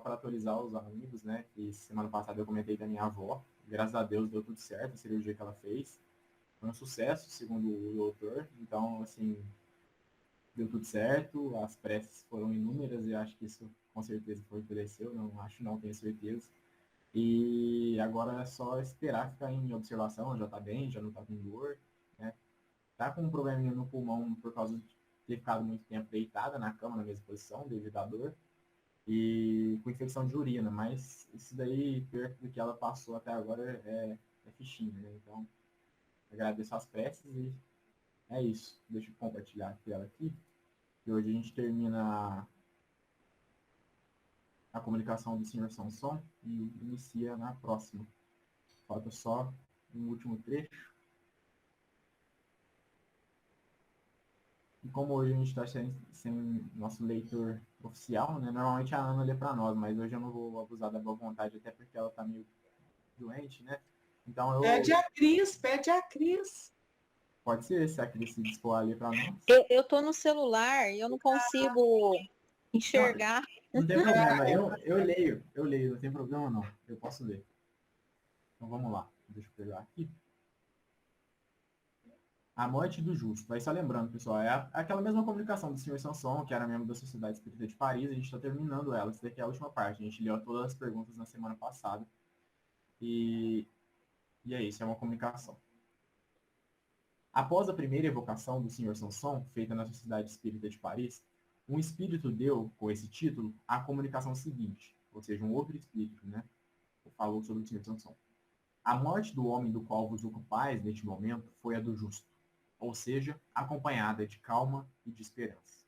para atualizar os amigos, né? Que semana passada eu comentei da minha avó. Graças a Deus deu tudo certo, a cirurgia que ela fez. Foi um sucesso, segundo o doutor. Então, assim, deu tudo certo. As preces foram inúmeras e acho que isso com certeza fortaleceu. Não acho, não, tenho certeza. E agora é só esperar ficar em observação. Já tá bem, já não tá com dor, né? Tá com um probleminha no pulmão por causa de ter ficado muito tempo deitada na cama, na mesma posição, devido à dor. E com infecção de urina, mas isso daí, perto do que ela passou até agora, é fichinha, né? Então, agradeço as preces e é isso. Deixa eu compartilhar a tela aqui, que hoje a gente termina a comunicação do senhor Sanson e inicia na próxima. Falta só um último trecho. E como hoje a gente está sem nosso leitor oficial, né? Normalmente a Ana lê para nós, mas hoje eu não vou abusar da boa vontade, até porque ela está meio doente, né? Então Pede a Cris, pede a Cris. Pode ser, se a Cris se dispor ali para nós. Eu tô no celular e eu não consigo enxergar. Não tem problema, eu leio, não tem problema não. Eu posso ler. Então vamos lá, deixa eu pegar aqui. A morte do justo. Vai só lembrando, pessoal, é aquela mesma comunicação do senhor Sanson, que era membro da Sociedade Espírita de Paris, a gente está terminando ela, essa daqui é a última parte. A gente leu todas as perguntas na semana passada. E é isso, é uma comunicação. Após a primeira evocação do senhor Sanson, feita na Sociedade Espírita de Paris, um espírito deu, com esse título, a comunicação seguinte, ou seja, um outro espírito, né? Falou sobre o senhor Sanson. A morte do homem do qual vos ocupais neste momento foi a do justo, ou seja, acompanhada de calma e de esperança.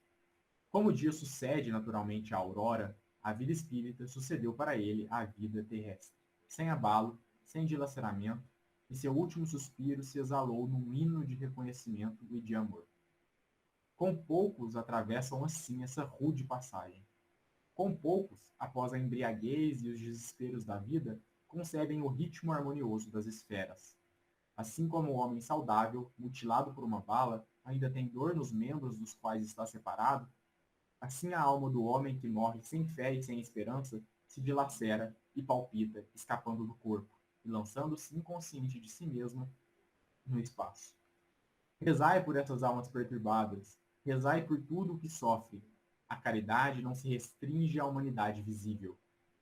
Como o dia sucede naturalmente à aurora, a vida espírita sucedeu para ele à vida terrestre, sem abalo, sem dilaceramento, e seu último suspiro se exalou num hino de reconhecimento e de amor. Com poucos atravessam assim essa rude passagem. Com poucos, após a embriaguez e os desesperos da vida, concebem o ritmo harmonioso das esferas. Assim como o homem saudável, mutilado por uma bala, ainda tem dor nos membros dos quais está separado, assim a alma do homem que morre sem fé e sem esperança se dilacera e palpita, escapando do corpo, e lançando-se inconsciente de si mesma no espaço. Rezai por essas almas perturbadas, rezai por tudo o que sofre. A caridade não se restringe à humanidade visível.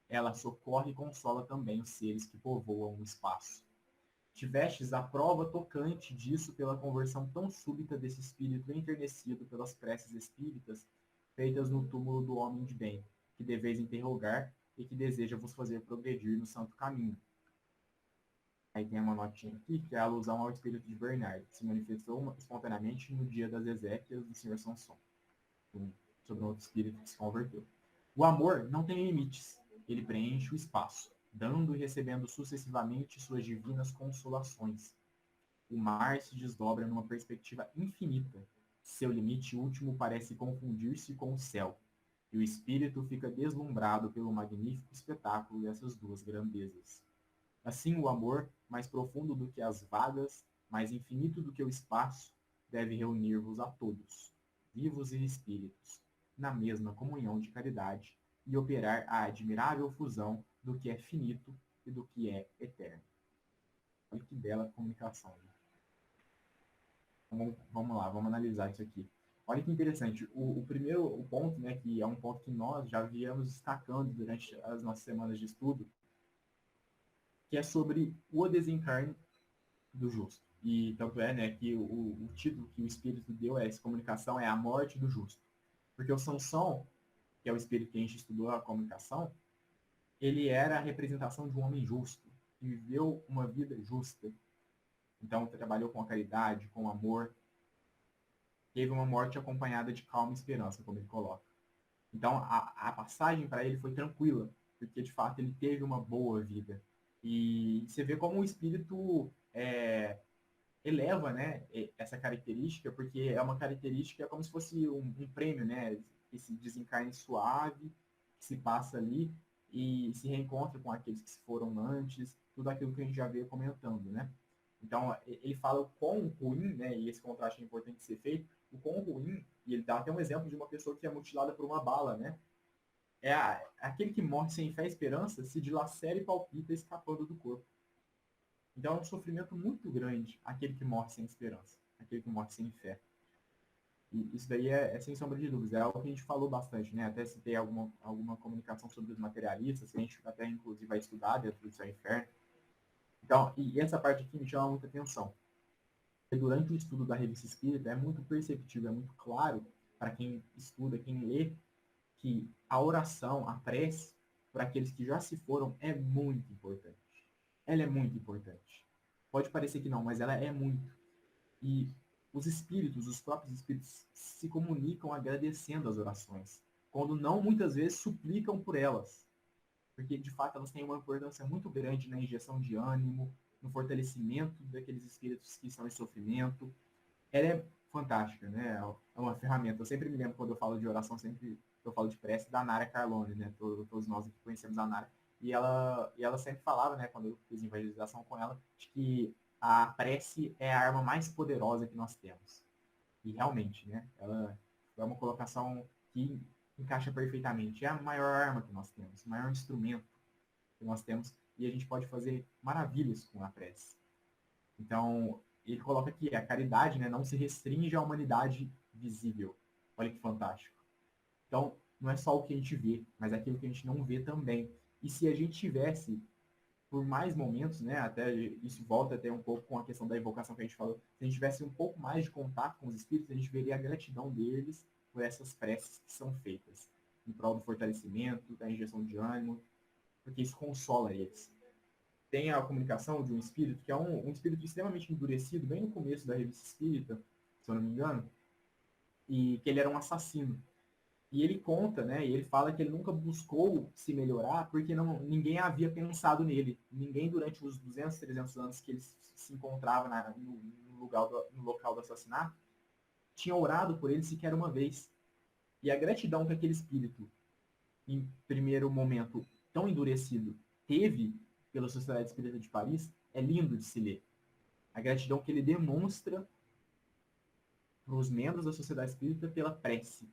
Ela socorre e consola também os seres que povoam o espaço. Tivestes a prova tocante disso pela conversão tão súbita desse espírito enternecido pelas preces espíritas feitas no túmulo do homem de bem, que deveis interrogar e que deseja vos fazer progredir no santo caminho. Aí tem uma notinha aqui, que é a alusão ao espírito de Bernard, que se manifestou espontaneamente no dia das exéquias do Sr. Sanson, sobre um outro espírito que se converteu. O amor não tem limites, ele preenche o espaço, dando e recebendo sucessivamente suas divinas consolações. O mar se desdobra numa perspectiva infinita. Seu limite último parece confundir-se com o céu, e o espírito fica deslumbrado pelo magnífico espetáculo dessas duas grandezas. Assim, o amor, mais profundo do que as vagas, mais infinito do que o espaço, deve reunir-vos a todos, vivos e espíritos, na mesma comunhão de caridade, e operar a admirável fusão do que é finito e do que é eterno. Olha que bela comunicação. Vamos lá, vamos analisar isso aqui. Olha que interessante. O primeiro ponto, né, que é um ponto que nós já viemos destacando durante as nossas semanas de estudo, que é sobre o desencarne do justo. E tanto é, né, que o título que o Espírito deu a essa comunicação é a morte do justo. Porque o Sansão, que é o Espírito que a gente estudou a comunicação, ele era a representação de um homem justo, que viveu uma vida justa. Então, trabalhou com a caridade, com o amor. Teve uma morte acompanhada de calma e esperança, como ele coloca. Então, a passagem para ele foi tranquila, porque, de fato, ele teve uma boa vida. E você vê como o espírito eleva, né, essa característica, porque é uma característica como se fosse um prêmio, né, esse desencarne suave que se passa ali e se reencontra com aqueles que se foram antes, tudo aquilo que a gente já veio comentando, né. Então, ele fala o quão ruim, né, e esse contraste é importante ser feito, o quão ruim, e ele dá até um exemplo de uma pessoa que é mutilada por uma bala, né, Aquele que morre sem fé e esperança se dilacera e palpita escapando do corpo. Então é um sofrimento muito grande aquele que morre sem esperança, aquele que morre sem fé. E isso daí é sem sombra de dúvidas, é algo que a gente falou bastante, né? Até citei alguma comunicação sobre os materialistas, que a gente até inclusive vai estudar dentro do Céu e Inferno. Então, e essa parte aqui me chama muita atenção. Porque durante o estudo da Revista Espírita é muito perceptível, é muito claro para quem estuda, quem lê, que a oração, a prece, para aqueles que já se foram, é muito importante. Ela é muito importante. Pode parecer que não, mas ela é muito. E os espíritos, os próprios espíritos, se comunicam agradecendo as orações, quando não muitas vezes suplicam por elas, porque de fato elas têm uma importância muito grande na injeção de ânimo, no fortalecimento daqueles espíritos que estão em sofrimento. Ela é fantástica, né? É uma ferramenta. Eu sempre me lembro quando eu falo de oração, sempre eu falo de prece da Nara Carlone, né? Todos nós aqui conhecemos a Nara. E ela sempre falava, né, quando eu fiz evangelização com ela, de que a prece é a arma mais poderosa que nós temos. E realmente, né? Ela é uma colocação que encaixa perfeitamente. É a maior arma que nós temos, o maior instrumento que nós temos. E a gente pode fazer maravilhas com a prece. Então, ele coloca aqui, a caridade, né, não se restringe à humanidade visível. Olha que fantástico. Então, não é só o que a gente vê, mas aquilo que a gente não vê também. E se a gente tivesse, por mais momentos, né, até isso volta até um pouco com a questão da evocação que a gente falou, se a gente tivesse um pouco mais de contato com os espíritos, a gente veria a gratidão deles por essas preces que são feitas, em prol do fortalecimento, da injeção de ânimo, porque isso consola eles. Tem a comunicação de um espírito, que é um espírito extremamente endurecido, bem no começo da revista espírita, se eu não me engano, e que ele era um assassino. E ele conta, né, e ele fala que ele nunca buscou se melhorar porque ninguém havia pensado nele. Ninguém, durante os 200, 300 anos que ele se encontrava no local do assassinato, tinha orado por ele sequer uma vez. E a gratidão que aquele espírito, em primeiro momento tão endurecido, teve pela Sociedade Espírita de Paris, é lindo de se ler. A gratidão que ele demonstra para os membros da Sociedade Espírita pela prece.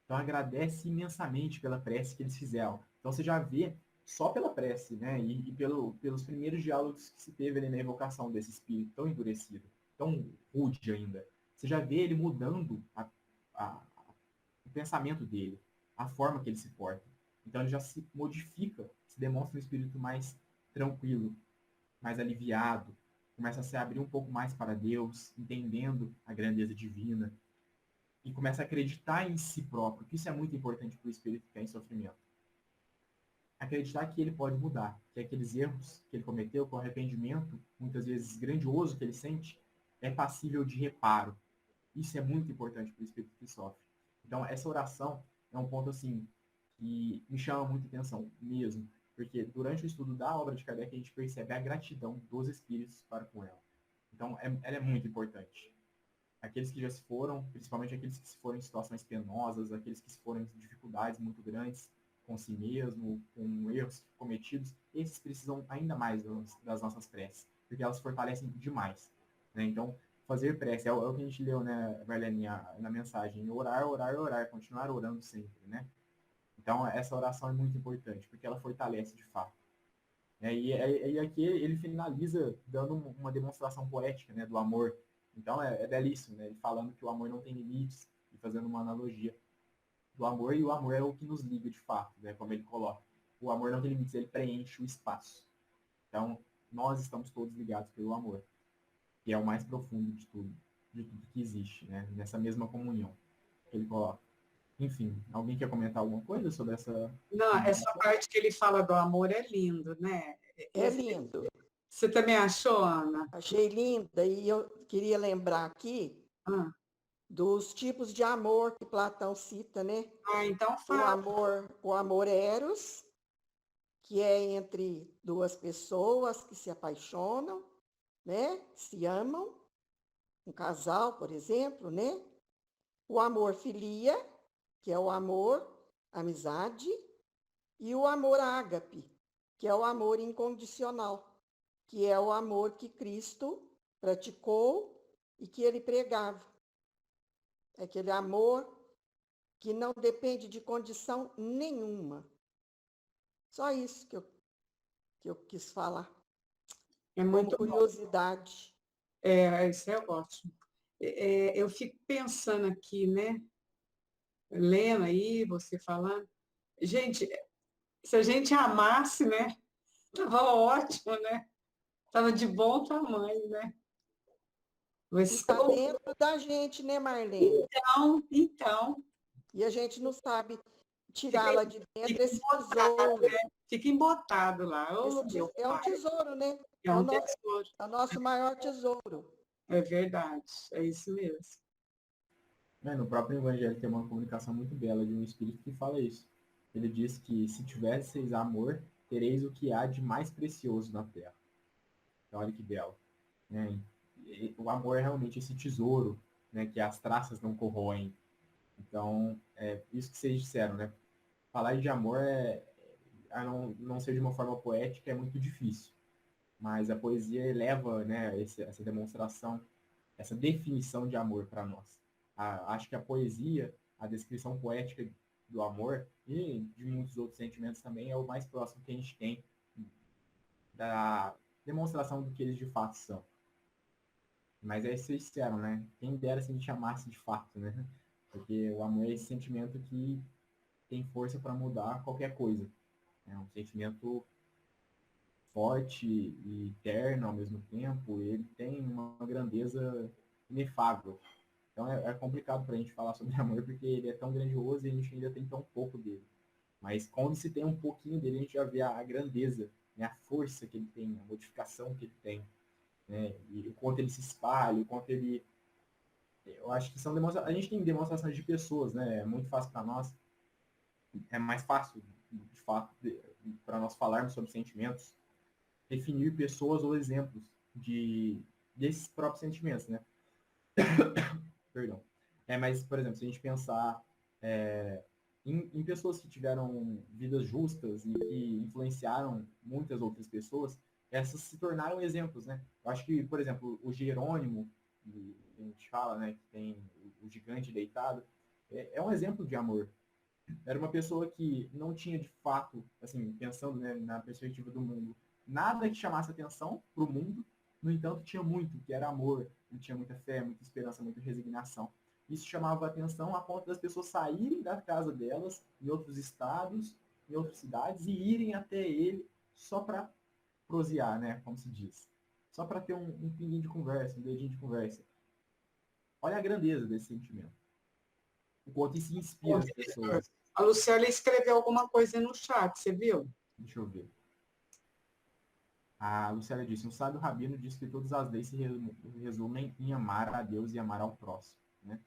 Então agradece imensamente pela prece que eles fizeram. Então você já vê só pela prece, né? E pelos primeiros diálogos que se teve ali na evocação desse espírito tão endurecido, tão rude ainda. Você já vê ele mudando o pensamento dele, a forma que ele se porta. Então ele já se modifica, se demonstra um espírito mais tranquilo, mais aliviado, começa a se abrir um pouco mais para Deus, entendendo a grandeza divina, e começa a acreditar em si próprio, que isso é muito importante para o espírito que está em sofrimento. Acreditar que ele pode mudar, que aqueles erros que ele cometeu, com o arrependimento, muitas vezes grandioso que ele sente, é passível de reparo. Isso é muito importante para o espírito que sofre. Então, essa oração é um ponto, assim, que me chama muita atenção mesmo, porque durante o estudo da obra de Kardec, a gente percebe a gratidão dos espíritos para com ela. Então, ela é muito importante. Aqueles que já se foram, principalmente aqueles que se foram em situações penosas, aqueles que se foram em dificuldades muito grandes com si mesmo, com erros cometidos, esses precisam ainda mais das nossas preces, porque elas fortalecem demais. Né? Então, fazer prece, é o que a gente leu, né, Marlene, na mensagem, orar, orar, orar, continuar orando sempre, né? Então, essa oração é muito importante, porque ela fortalece de fato. E aqui ele finaliza dando uma demonstração poética, né, do amor. Então, é belíssimo, né? Ele falando que o amor não tem limites e fazendo uma analogia do amor, e o amor é o que nos liga de fato, né, como ele coloca. O amor não tem limites, ele preenche o espaço. Então, nós estamos todos ligados pelo amor, que é o mais profundo de tudo que existe, né? Nessa mesma comunhão que ele coloca. Enfim, alguém quer comentar alguma coisa sobre essa Não, essa comunicação? parte que ele fala do amor é lindo, né? É lindo. Você também achou, Ana? Achei linda. E eu queria lembrar aqui Ah, dos tipos de amor que Platão cita, né? então O fala. amor eros, que é entre duas pessoas que se apaixonam, né? Se amam, um casal, por exemplo, né? O amor filia, que é o amor, amizade, e o amor ágape, que é o amor incondicional, que é o amor que Cristo praticou e que ele pregava. É aquele amor que não depende de condição nenhuma. Só isso que eu quis falar, É como muito bom. curiosidade. Isso é ótimo. Eu fico pensando aqui, né? Lendo aí, você falando. Gente, se a gente amasse, né? Tava ótimo, né? Tava de bom tamanho, né? Mas Está dentro da gente, né, Marlene? então, E a gente não sabe fica, tirá-la de dentro, fica esse embotado, tesouro. fica embotado lá. Esse Oh, meu é um pai, tesouro, né? é um tesouro. É o nosso maior tesouro. É verdade, é isso mesmo. Né, no próprio Evangelho tem uma comunicação muito bela de um espírito que fala isso. Ele diz que se tivesseis amor, tereis o que há de mais precioso na terra. Então, olha que belo. Né? O amor é realmente esse tesouro, né, que as traças não corroem. Então, é isso que vocês disseram, né? Falar de amor a não ser de uma forma poética é muito difícil. Mas a poesia eleva, né, essa demonstração, essa definição de amor para nós. Acho que a poesia, a descrição poética do amor e de muitos outros sentimentos também é o mais próximo que a gente tem da demonstração do que eles de fato são. Mas é isso que vocês disseram, né? Quem dera se a gente amasse de fato, né? Porque o amor é esse sentimento que tem força para mudar qualquer coisa. É um sentimento forte e eterno ao mesmo tempo. Ele tem uma grandeza inefável. Então é complicado para a gente falar sobre amor porque ele é tão grandioso e a gente ainda tem tão pouco dele. Mas quando se tem um pouquinho dele, a gente já vê a grandeza, né? A força que ele tem, a modificação que ele tem, né? E o quanto ele se espalha, o quanto ele... Eu acho que são demonstrações... A gente tem demonstrações de pessoas, né? É muito fácil para nós. É mais fácil, de fato, para nós falarmos sobre sentimentos, definir pessoas ou exemplos desses próprios sentimentos, né? Perdão. Mas, por exemplo, se a gente pensar em pessoas que tiveram vidas justas e que influenciaram muitas outras pessoas, essas se tornaram exemplos, né? Eu acho que, por exemplo, o Jerônimo, que a gente fala, né, que tem o gigante deitado, é um exemplo de amor. Era uma pessoa que não tinha, de fato, assim, pensando, né, na perspectiva do mundo, nada que chamasse atenção para o mundo, no entanto, tinha muito, que era amor, ele tinha muita fé, muita esperança, muita resignação. Isso chamava a atenção a ponto das pessoas saírem da casa delas, em outros estados, em outras cidades, e irem até ele só para prosear, né, como se diz. Só para ter um pinguinho de conversa, um dedinho de conversa. Olha a grandeza desse sentimento. O quanto isso inspira as pessoas. A Luciana escreveu alguma coisa no chat, você viu? Deixa eu ver. A Luciana disse, um sábio rabino disse que todas as leis se resumem em amar a Deus e amar ao próximo, né?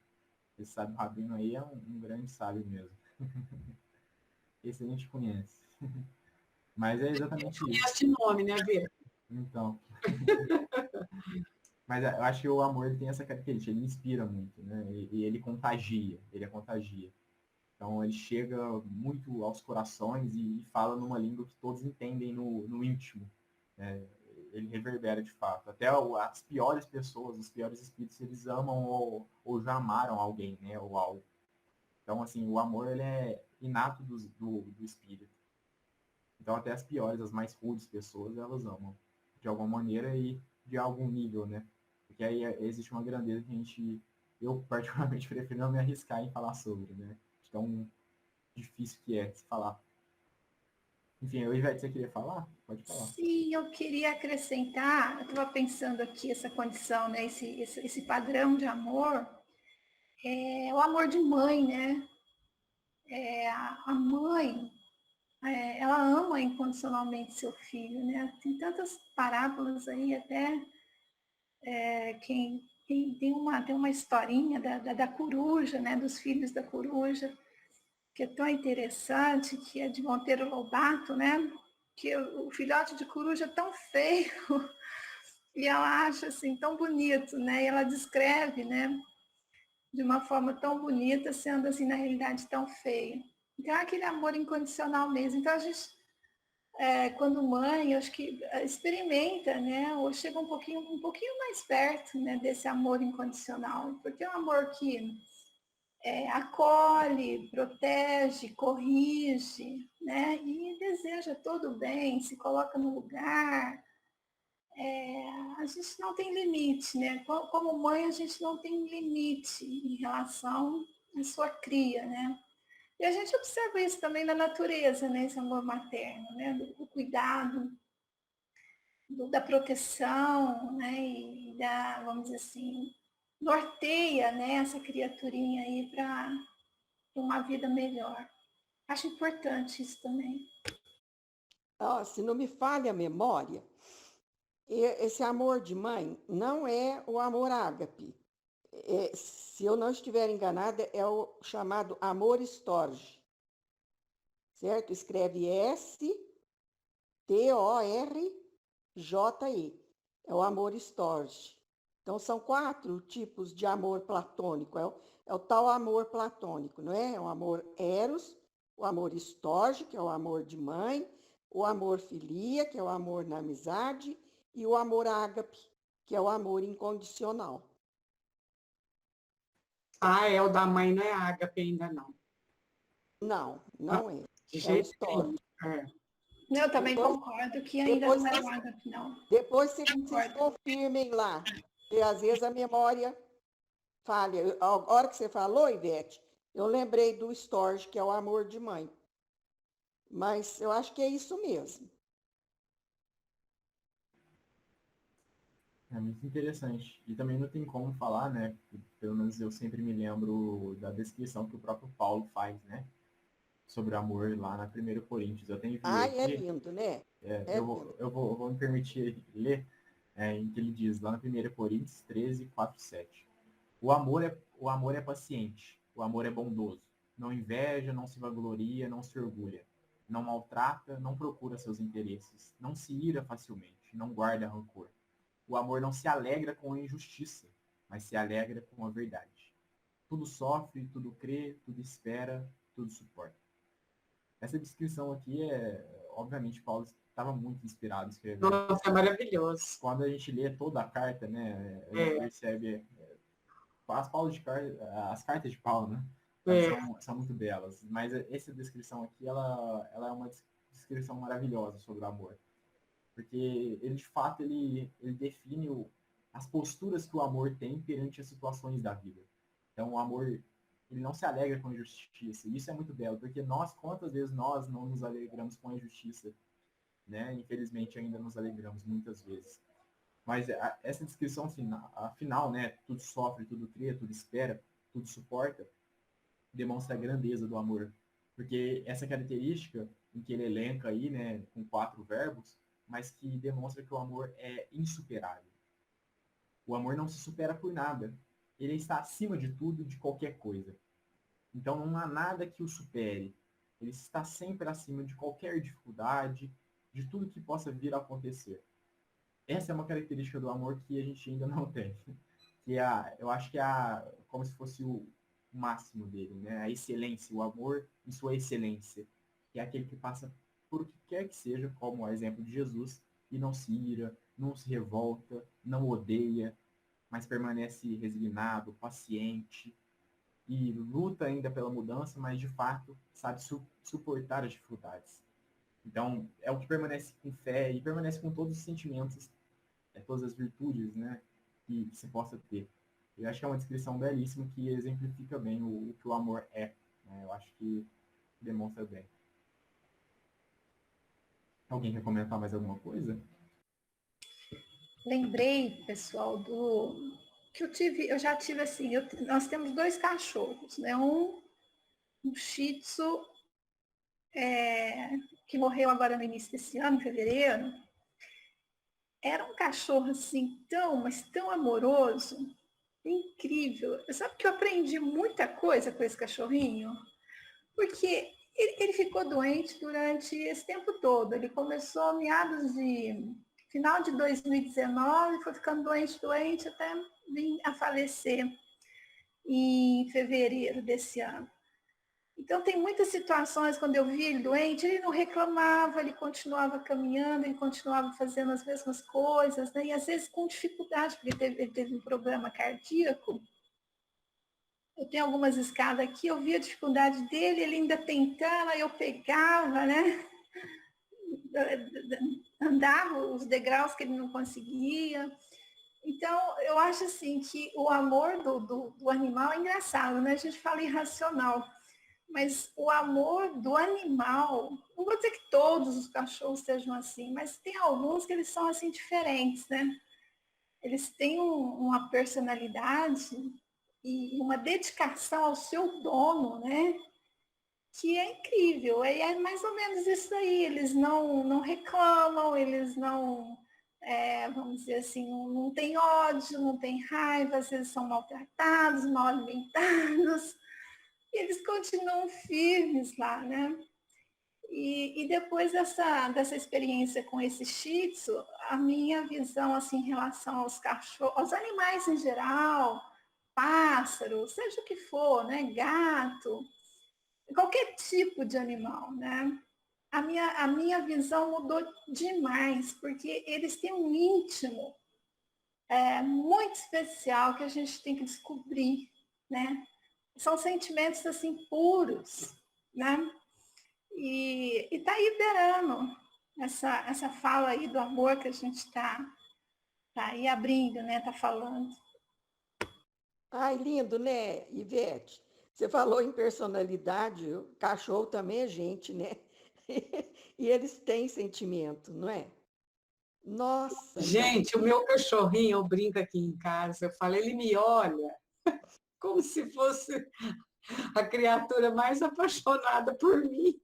Esse sábio rabino aí é um grande sábio mesmo. Esse a gente conhece. Mas é exatamente isso. Conhece nome, né, Bia? Então. Mas eu acho que o amor ele tem essa característica, ele inspira muito, né? E ele contagia, ele contagia. Então ele chega muito aos corações e fala numa língua que todos entendem no íntimo. Né? Ele reverbera de fato. Até as piores pessoas, os piores espíritos, eles amam ou já amaram alguém, né? Ou algo. Então, assim, o amor ele é inato do espírito. Então, até as piores, as mais rudes pessoas, elas amam. De alguma maneira e de algum nível, né? Porque aí existe uma grandeza que eu particularmente prefiro não me arriscar em falar sobre, né? Tão difícil que é se falar. Enfim, Ivete, você queria falar? Pode falar. Sim, eu queria acrescentar, eu estava pensando aqui essa condição, né, esse padrão de amor, é o amor de mãe, né? A mãe, ela ama incondicionalmente seu filho, né? Tem tantas parábolas aí, até quem tem uma historinha da coruja, né? Dos filhos da coruja, que é tão interessante, que é de Monteiro Lobato, né? Que o filhote de coruja é tão feio e ela acha assim tão bonito, né? E ela descreve, né? De uma forma tão bonita, sendo assim na realidade tão feio. Então é aquele amor incondicional mesmo. Então a gente, quando mãe, acho que experimenta, né? Ou chega um pouquinho mais perto, né? Desse amor incondicional, porque é um amor que acolhe, protege, corrige, né? E deseja todo o bem, se coloca no lugar. A gente não tem limite, né? Como mãe, a gente não tem limite em relação à sua cria, né? E a gente observa isso também na natureza, né? Esse amor materno, né? Do cuidado, da proteção, né? E da, vamos dizer assim, norteia, né? Essa criaturinha aí para uma vida melhor. Acho importante isso também. Se não me falha a memória, esse amor de mãe não é o amor ágape. Se eu não estiver enganada, é o chamado amor storge, certo? Escreve S-T-O-R-J-E. É o amor storge. Então, são 4 tipos de amor platônico. É o tal amor platônico, não é? É o amor eros, o amor storge, que é o amor de mãe, o amor filia, que é o amor na amizade, e o amor ágape, que é o amor incondicional. O da mãe não é ágape ainda, não. Não é. De É o jeito storge. nenhum. Eu também Depois- concordo que ainda depois não é vocês- o ágape, não. Depois vocês Concordo. confirmem lá, porque às vezes a memória falha. A hora que você falou, Ivete, eu lembrei do storge, que é o amor de mãe. Mas eu acho que é isso mesmo. É muito interessante. E também não tem como falar, né? Pelo menos eu sempre me lembro da descrição que o próprio Paulo faz, né? Sobre o amor lá na 1 Coríntios. Eu tenho visto É aqui, lindo, né? eu vou me permitir ler, em que ele diz lá na 1 Coríntios 13, 4, 7. O amor é paciente, o amor é bondoso. Não inveja, não se vangloria, não se orgulha. Não maltrata, não procura seus interesses. Não se ira facilmente, não guarda rancor. O amor não se alegra com a injustiça, mas se alegra com a verdade. Tudo sofre, tudo crê, tudo espera, tudo suporta. Essa descrição aqui obviamente, Paulo estava muito inspirado escrevendo. Nossa, é maravilhoso. Quando a gente lê toda a carta, né, a gente percebe as cartas de Paulo, né? São muito belas. Mas essa descrição aqui, ela é uma descrição maravilhosa sobre o amor. Porque ele, de fato, ele define as posturas que o amor tem perante as situações da vida. Então, o amor, ele não se alegra com a injustiça. E isso é muito belo, porque quantas vezes nós não nos alegramos com a injustiça, né? Infelizmente, ainda nos alegramos muitas vezes. Mas essa descrição final, né? Tudo sofre, tudo crê, tudo espera, tudo suporta, demonstra a grandeza do amor. Porque essa característica em que ele elenca aí, né, com 4 verbos, mas que demonstra que o amor é insuperável. O amor não se supera por nada. Ele está acima de tudo, de qualquer coisa. Então não há nada que o supere. Ele está sempre acima de qualquer dificuldade, de tudo que possa vir a acontecer. Essa é uma característica do amor que a gente ainda não tem. Que eu acho que é como se fosse o máximo dele, né? A excelência, o amor em sua excelência. Que é aquele que passa por o que quer que seja, como o exemplo de Jesus, e não se ira, não se revolta, não odeia, mas permanece resignado, paciente, e luta ainda pela mudança, mas de fato sabe suportar as dificuldades. Então, é o que permanece com fé e permanece com todos os sentimentos, todas as virtudes, né, que se possa ter. Eu acho que é uma descrição belíssima que exemplifica bem o que o amor é. Né? Eu acho que demonstra bem. Alguém quer comentar mais alguma coisa? Lembrei, pessoal, que eu já tive assim, nós temos 2 cachorros, né? Um Shih Tzu, que morreu agora no início desse ano, em fevereiro. Era um cachorro assim, mas tão amoroso, incrível. Sabe que eu aprendi muita coisa com esse cachorrinho? Porque ele ficou doente durante esse tempo todo. Ele começou final de 2019, foi ficando doente, até vir a falecer em fevereiro desse ano. Então, tem muitas situações, quando eu vi ele doente, ele não reclamava, ele continuava caminhando, ele continuava fazendo as mesmas coisas, né? E às vezes com dificuldade, porque ele teve um problema cardíaco. eu tenho algumas escadas aqui, eu vi a dificuldade dele, ele ainda tentando, aí eu pegava, né? Andava os degraus que ele não conseguia. Então, eu acho assim que o amor do animal é engraçado, né? A gente fala irracional, mas o amor do animal, não vou dizer que todos os cachorros sejam assim, mas tem alguns que eles são assim diferentes, né? Eles têm uma personalidade e uma dedicação ao seu dono, né? Que é incrível. E é mais ou menos isso aí. Eles não reclamam, eles não, vamos dizer assim, não têm ódio, não têm raiva, às vezes são maltratados, mal alimentados. E eles continuam firmes lá, né? E depois dessa experiência com esse Shih Tzu, a minha visão assim, em relação aos cachorros, aos animais em geral, pássaro, seja o que for, né? Gato, qualquer tipo de animal, né? A minha visão mudou demais, porque eles têm um íntimo muito especial que a gente tem que descobrir, né? São sentimentos assim puros, né? E tá aí beirando essa fala aí do amor que a gente está aí abrindo, né? Tá falando. Ai, lindo, né, Ivete? Você falou em personalidade, o cachorro também é gente, né? E eles têm sentimento, não é? Nossa, Gente, o meu cachorrinho, eu brinco aqui em casa, eu falo, ele me olha como se fosse a criatura mais apaixonada por mim.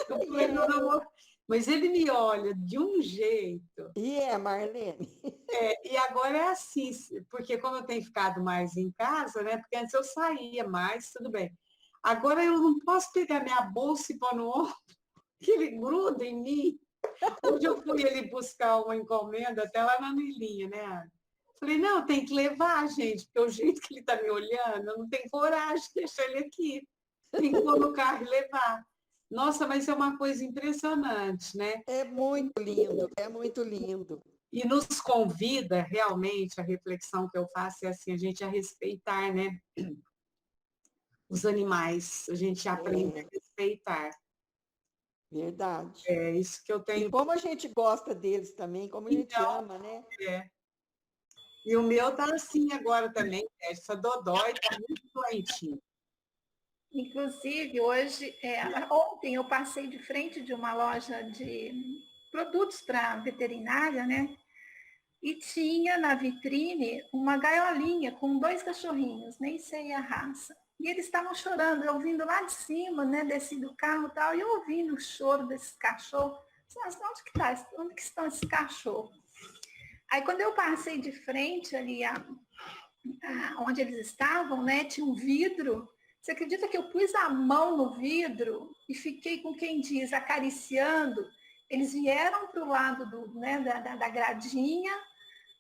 Eu falei, meu amor, mas ele me olha de um jeito. e Marlene? E agora é assim, porque como eu tenho ficado mais em casa, né? Porque antes eu saía mais, tudo bem. Agora eu não posso pegar minha bolsa e pôr no ombro, que ele gruda em mim. Hoje eu fui ele buscar uma encomenda até lá na Milinha, né, Ana? Falei, não, tem que levar, gente, porque o jeito que ele está me olhando, eu não tenho coragem de deixar ele aqui. Tem que pôr no carro e levar. Nossa, mas é uma coisa impressionante, né? É muito lindo, é muito lindo. E nos convida, realmente, a reflexão que eu faço é assim, a gente a respeitar, né? Os animais, a gente aprende a respeitar. Verdade. É isso que eu E tenho. como a gente gosta deles também, como a gente Então, ama, né? E o meu tá assim agora também, essa Dodói tá muito doentinho. Inclusive, ontem eu passei de frente de uma loja de produtos para veterinária, né? E tinha na vitrine uma gaiolinha com 2 cachorrinhos, nem sei a raça. E eles estavam chorando, eu ouvindo lá de cima, né? Desci do carro e tal, e eu ouvindo o choro desses cachorros. Nossa, onde que estão esses cachorros? Aí quando eu passei de frente ali onde eles estavam, né? Tinha um vidro. Você acredita que eu pus a mão no vidro e fiquei, com quem diz, acariciando? Eles vieram para o lado da gradinha,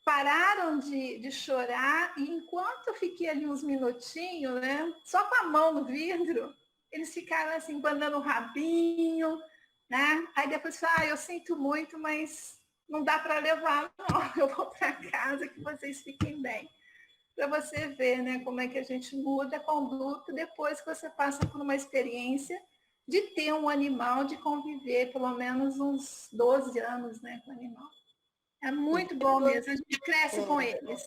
pararam de chorar, e enquanto eu fiquei ali uns minutinhos, né, só com a mão no vidro, eles ficaram assim, bandando o rabinho, né? Aí depois falaram, eu sinto muito, mas não dá para levar, não, eu vou para casa, que vocês fiquem bem. Para você ver, né, como é que a gente muda a conduta depois que você passa por uma experiência de ter um animal, de conviver pelo menos uns 12 anos, né, com o animal. É muito bom mesmo, a gente cresce com eles.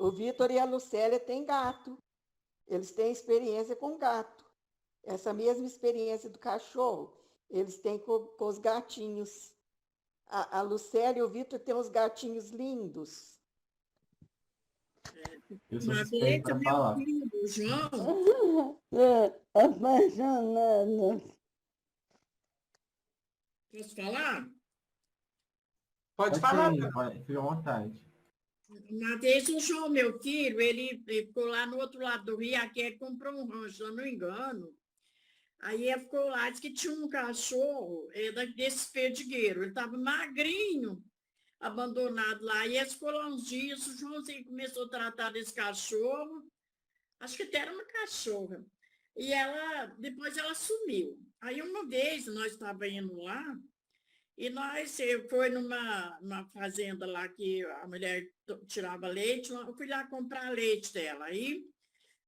O Vitor e a Lucélia têm gato. Eles têm experiência com gato. Essa mesma experiência do cachorro, eles têm com os gatinhos. A Lucélia e o Vitor têm uns gatinhos lindos. Eu sou Uma suspeito vez, para meu falar. filho, o João, Apaixonada. posso falar? Pode falar. Fica à vontade. Uma vez o João, meu filho, ele ficou lá no outro lado do rio, aqui ele comprou um rancho, se eu não me engano. Aí ele ficou lá, disse que tinha um cachorro desse perdigueiro, ele estava magrinho, abandonado lá. E ele ficou lá uns dias, o Joãozinho começou a tratar desse cachorro, acho que até era uma cachorra. E depois ela sumiu. Aí uma vez nós estávamos indo lá, e nós foi numa fazenda lá que a mulher tirava leite, eu fui lá comprar leite dela. Aí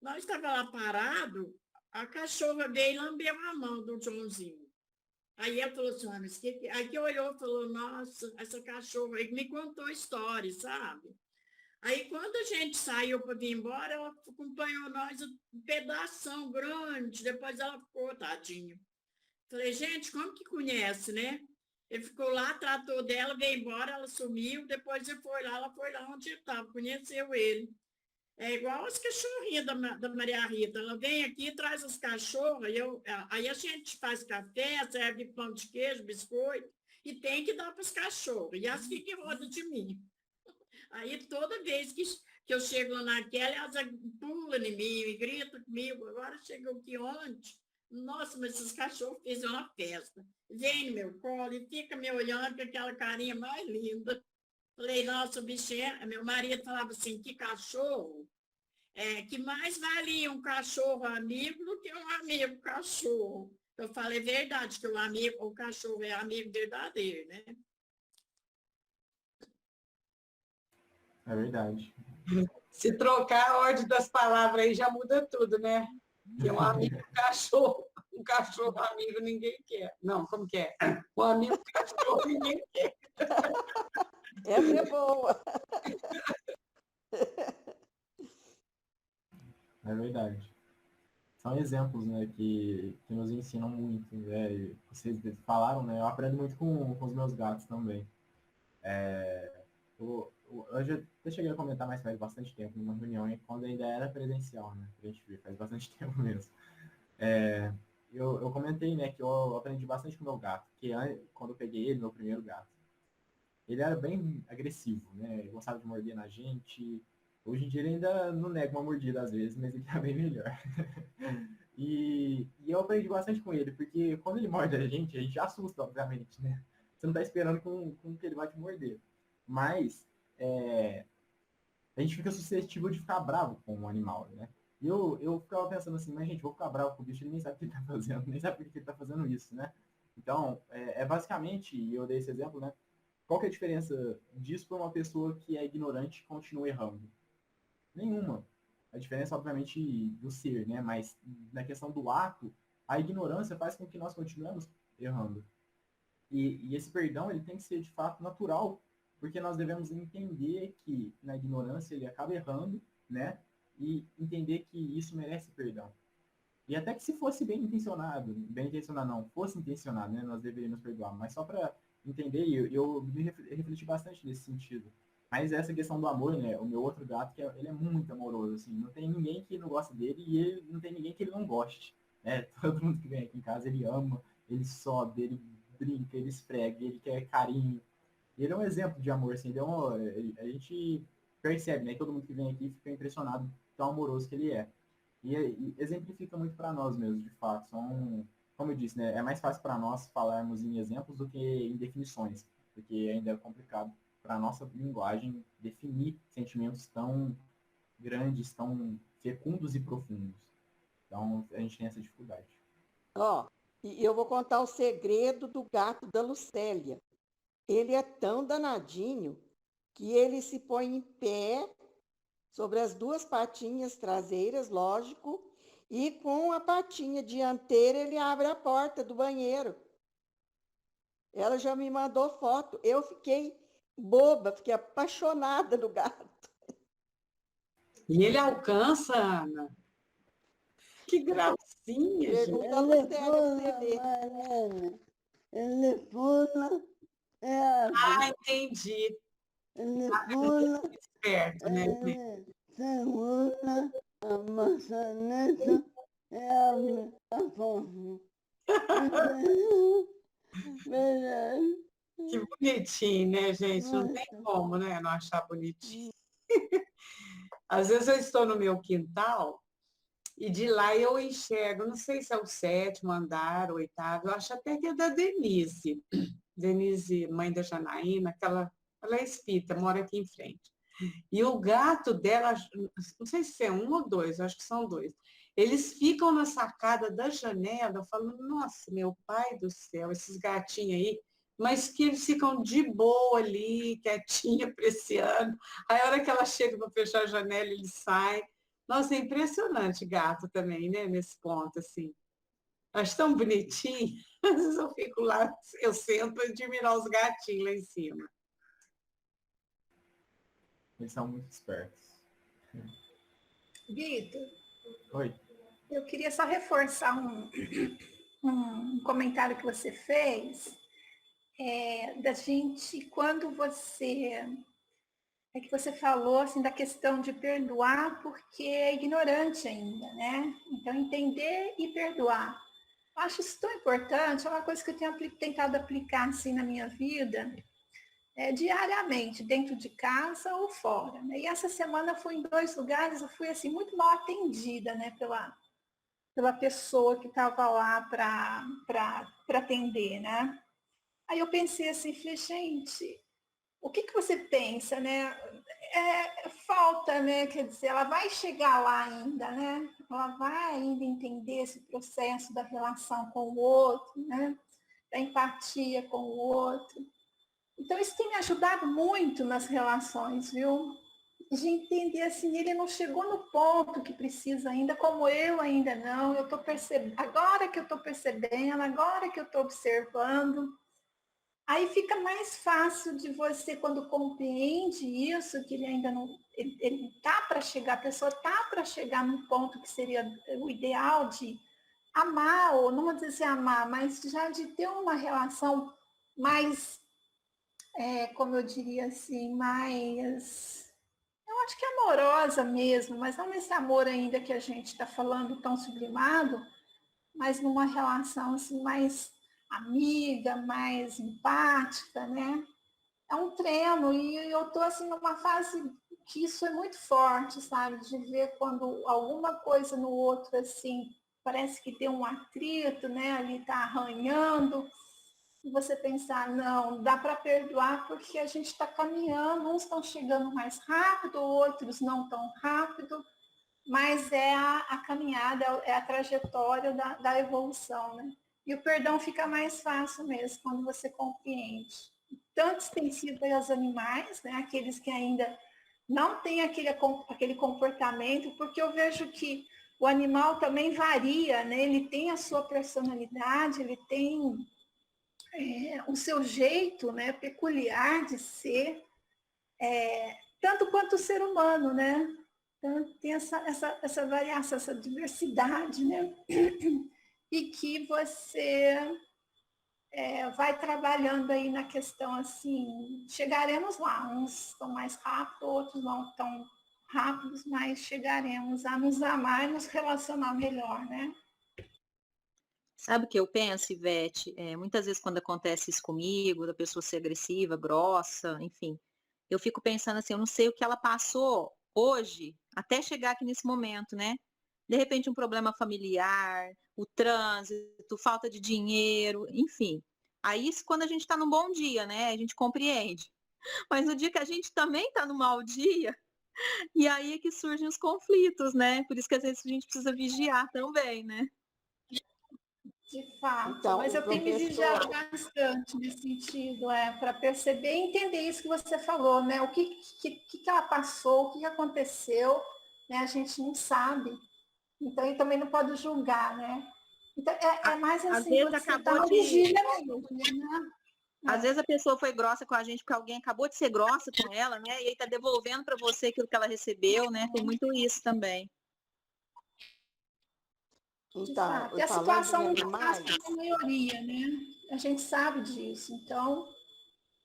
Nós estávamos lá parado, a cachorra veio e lambeu a mão do Joãozinho. Aí ela falou assim, mas aí que olhou e falou, nossa, essa cachorra aí me contou a história, sabe? Aí quando a gente saiu para vir embora, ela acompanhou nós um pedação grande, depois ela ficou, tadinha. Falei, gente, como que conhece, né? Ele ficou lá, tratou dela, veio embora, ela sumiu, depois ele foi lá, ela foi lá onde ele estava, conheceu ele. É igual as cachorrinhas da Maria Rita. Ela vem aqui, traz as cachorras, aí a gente faz café, serve pão de queijo, biscoito, e tem que dar para os cachorros. E elas ficam em roda de mim. Aí toda vez que eu chego lá naquela, elas pulam em mim e gritam comigo. Agora chegou aqui ontem. Nossa, mas esses cachorros fizeram uma festa. Vem no meu colo e fica me olhando com aquela carinha mais linda. Falei, nossa, o bichinho, meu marido falava assim, que cachorro, que mais valia um cachorro amigo do que um amigo cachorro. Eu falei, é verdade, que o cachorro é amigo verdadeiro, né? É verdade. Se trocar a ordem das palavras aí já muda tudo, né? Que um amigo um cachorro amigo ninguém quer. Não, como que é? Um amigo cachorro ninguém quer. Essa é boa. É verdade. São exemplos, né, que nos ensinam muito, né? E vocês falaram, né? Eu aprendo muito com os meus gatos também. Eu já até cheguei a comentar, mas faz bastante tempo, numa reunião, quando ainda era presencial, né? Pra gente ver, faz bastante tempo mesmo. Eu comentei, né, que eu aprendi bastante com o meu gato, que quando eu peguei ele, meu primeiro gato, ele era bem agressivo, né? Ele gostava de morder na gente. Hoje em dia ele ainda não nega uma mordida às vezes, mas ele tá bem melhor. E eu aprendi bastante com ele, porque quando ele morde a gente assusta, obviamente, né? Você não tá esperando com que ele vai te morder. Mas a gente fica suscetível de ficar bravo com o animal, né? E eu ficava pensando assim, mas gente, vou ficar bravo com o bicho, ele nem sabe o que ele tá fazendo, nem sabe por que ele tá fazendo isso, né? Então, basicamente, e eu dei esse exemplo, né? Qual que é a diferença disso para uma pessoa que é ignorante e continua errando? Nenhuma. A diferença, obviamente, do ser, né? Mas na questão do ato, a ignorância faz com que nós continuemos errando. E esse perdão, ele tem que ser, de fato, natural, porque nós devemos entender que na ignorância ele acaba errando, né? E entender que isso merece perdão. E até que se fosse bem intencionado não, fosse intencionado, né? Nós deveríamos perdoar. Mas só para entender, eu me refleti bastante nesse sentido. Mas essa questão do amor, né? O meu outro gato, ele é muito amoroso, assim. Não tem ninguém que não gosta dele e ele não tem ninguém que ele não goste, né? Todo mundo que vem aqui em casa, ele ama, ele sobe, ele brinca, ele esfrega, ele quer carinho. Ele é um exemplo de amor, assim. A gente percebe, né? Todo mundo que vem aqui fica impressionado tão amoroso que ele é. E exemplifica muito para nós mesmo, de fato. Como eu disse, né? É mais fácil para nós falarmos em exemplos do que em definições, porque ainda é complicado para a nossa linguagem definir sentimentos tão grandes, tão fecundos e profundos. Então, a gente tem essa dificuldade. Ó, e eu vou contar o segredo do gato da Lucélia. Ele é tão danadinho que ele se põe em pé sobre as duas patinhas traseiras, lógico, e com a patinha dianteira ele abre a porta do banheiro. Ela já me mandou foto. Eu fiquei boba, fiquei apaixonada no gato. E ele alcança, Ana. Que gracinha, gente. Pergunta a Lucélia para você ver. Ele pula, Entendi. ele pula, Esperto, né? ele segura a maçaneta e abre a porta. Que bonitinho, né, gente? Não tem como, né, não achar bonitinho. Às vezes eu estou no meu quintal e de lá eu enxergo, não sei se é o 7º andar, o 8º, eu acho até que é da Denise. Denise, mãe da Janaína, ela é espírita, mora aqui em frente. E o gato dela, não sei se é 1 ou 2, acho que são 2. Eles ficam na sacada da janela falando, nossa, meu pai do céu, esses gatinhos aí, mas que eles ficam de boa ali, quietinha, apreciando. Aí a hora que ela chega para fechar a janela, eles saem. Nossa, é impressionante gato também, né? Nesse ponto, assim. Acho tão bonitinho. Às vezes eu fico lá, eu sento para admirar os gatinhos lá em cima. Eles são muito espertos. Vitor, Oi. eu queria só reforçar um comentário que você fez, da gente, quando você é que você falou assim da questão de perdoar porque é ignorante ainda, né? Então entender e perdoar. Eu acho isso tão importante, é uma coisa que eu tenho tentado aplicar assim na minha vida, diariamente, dentro de casa ou fora. Né? E essa semana eu fui em 2 lugares, eu fui assim muito mal atendida, né, pela pessoa que estava lá para atender, né? Aí eu pensei assim, falei, gente, o que você pensa, né? Falta, né? Quer dizer, ela vai chegar lá ainda, né? Ela vai ainda entender esse processo da relação com o outro, né? Da empatia com o outro. Então, isso tem me ajudado muito nas relações, viu? De entender assim, ele não chegou no ponto que precisa ainda, como eu ainda não. Eu estou percebendo, agora que eu estou percebendo, agora que eu estou observando. Aí fica mais fácil de você, quando compreende isso, que ele ainda não. Ele está para chegar, a pessoa está para chegar num ponto que seria o ideal de amar, ou não vou dizer assim, amar, mas já de ter uma relação mais, como eu diria assim, mais. Eu acho que amorosa mesmo, mas não nesse amor ainda que a gente está falando tão sublimado, mas numa relação assim mais amiga, mais empática, né? É um treino e eu estou assim numa fase que isso é muito forte, sabe? De ver quando alguma coisa no outro assim parece que tem um atrito, né? Ali está arranhando e você pensar, não, dá para perdoar porque a gente está caminhando, uns estão chegando mais rápido, outros não tão rápido, mas é a caminhada, é a trajetória da evolução, né? E o perdão fica mais fácil mesmo quando você compreende. Tantos têm sido os animais, né? Aqueles que ainda não têm aquele comportamento, porque eu vejo que o animal também varia, né? Ele tem a sua personalidade, ele tem o seu jeito, né, peculiar de ser, tanto quanto o ser humano, né? Então, tem essa variação, essa diversidade, né? E que você vai trabalhando aí na questão assim, chegaremos lá, uns estão mais rápidos, outros não tão rápidos, mas chegaremos a nos amar e nos relacionar melhor, né? Sabe o que eu penso, Ivete? Muitas vezes quando acontece isso comigo, da pessoa ser agressiva, grossa, enfim, eu fico pensando assim, eu não sei o que ela passou hoje, até chegar aqui nesse momento, né? De repente um problema familiar, o trânsito, falta de dinheiro, enfim. Aí isso quando a gente está num bom dia, né? A gente compreende. Mas no dia que a gente também está num mau dia, e aí é que surgem os conflitos, né? Por isso que às vezes a gente precisa vigiar também, né? De fato, Então, mas o eu tenho me professor, vigiado bastante nesse sentido, para perceber e entender isso que você falou, né? O que ela passou, o que aconteceu, né? A gente não sabe, então e também não pode julgar, né? Então é mais Às assim, vezes você dá acabou uma de. vigília mesmo, né? Às vezes a pessoa foi grossa com a gente porque alguém acabou de ser grossa com ela, né? E aí tá devolvendo para você aquilo que ela recebeu, né? Tem muito isso também. De então, fato. E a falando em situação não está animais, fácil para a maioria, né? A gente sabe disso. Então,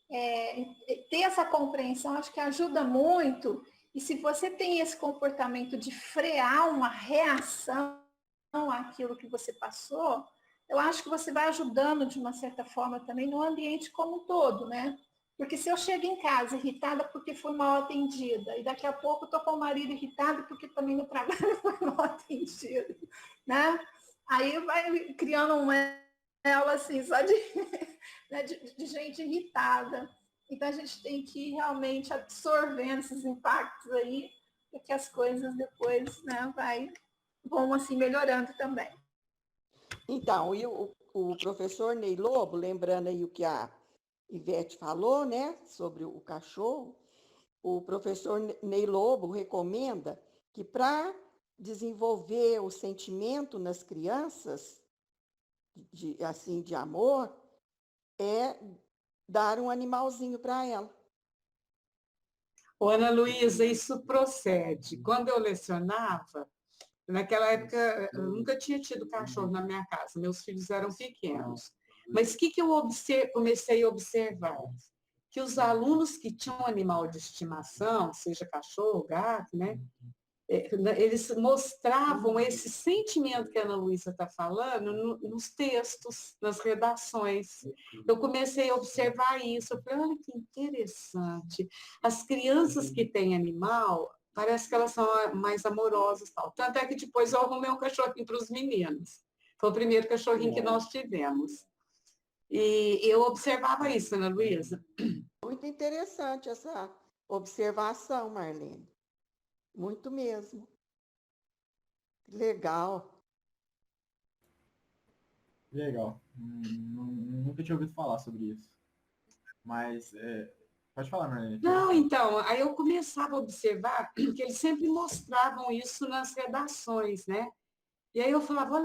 ter essa compreensão acho que ajuda muito. E se você tem esse comportamento de frear uma reação àquilo que você passou, eu acho que você vai ajudando de uma certa forma também no ambiente como um todo, né? Porque se eu chego em casa irritada porque fui mal atendida, e daqui a pouco estou com o marido irritado porque também no trabalho foi mal atendido, né? Aí vai criando um ela assim, só de, né, de gente irritada. Então a gente tem que ir realmente absorvendo esses impactos aí, porque as coisas depois, né, vão assim melhorando também. então, e o professor Ney Lobo, lembrando aí o que a Ivete falou, né, sobre o cachorro, o professor Ney Lobo recomenda que para desenvolver o sentimento nas crianças, assim, de amor, é dar um animalzinho para ela. Ô, Ana Luísa, isso procede. Quando eu lecionava, naquela época, eu nunca tinha tido cachorro na minha casa, meus filhos eram pequenos. Mas o que eu comecei a observar? Que os alunos que tinham animal de estimação, seja cachorro, gato, né? Eles mostravam esse sentimento que a Ana Luísa está falando nos textos, nas redações. Eu comecei a observar isso, eu falei, olha que interessante. As crianças que têm animal, parece que elas são mais amorosas. Tal. Tanto é que depois eu arrumei um cachorrinho para os meninos. Foi o primeiro cachorrinho que nós tivemos. E eu observava isso, Ana Luísa. Muito interessante essa observação, Marlene. Muito mesmo. Legal. Legal. Nunca tinha ouvido falar sobre isso. Mas, pode falar, Marlene. Não, então, aí eu começava a observar que eles sempre mostravam isso nas redações, né? E aí eu falava,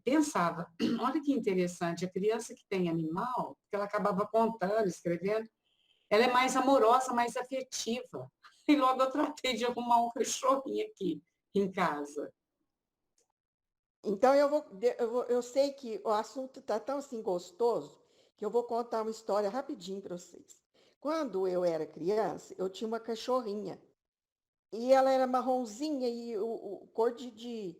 pensava, olha que interessante, a criança que tem animal, que ela acabava contando, escrevendo, ela é mais amorosa, mais afetiva. E logo eu tratei de arrumar um cachorrinho aqui em casa. Então, eu sei que o assunto está tão assim gostoso que eu vou contar uma história rapidinho para vocês. Quando eu era criança, eu tinha uma cachorrinha. E ela era marronzinha e cor de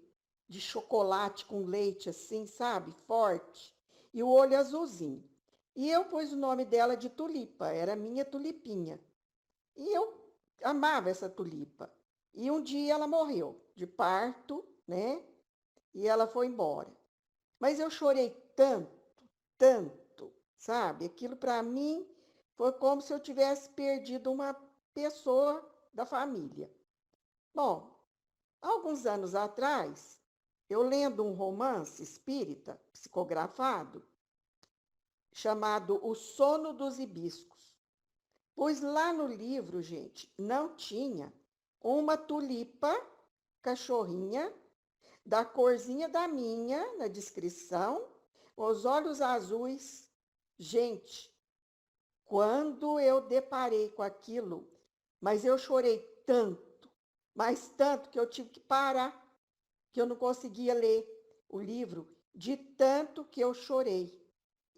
chocolate com leite, assim, sabe? Forte. E o olho azulzinho. E eu pus o nome dela de Tulipa, era minha tulipinha. E eu amava essa tulipa. E um dia ela morreu de parto, né? E ela foi embora. Mas eu chorei tanto, sabe? Aquilo para mim foi como se eu tivesse perdido uma pessoa da família. Bom, alguns anos atrás, eu lendo um romance espírita psicografado chamado O Sono dos Hibiscos. Pois lá no livro, gente, não tinha uma tulipa cachorrinha da corzinha da minha, na descrição, os olhos azuis. Gente, quando eu deparei com aquilo, mas eu chorei tanto, mas tanto que eu tive que parar, que eu não conseguia ler o livro, de tanto que eu chorei.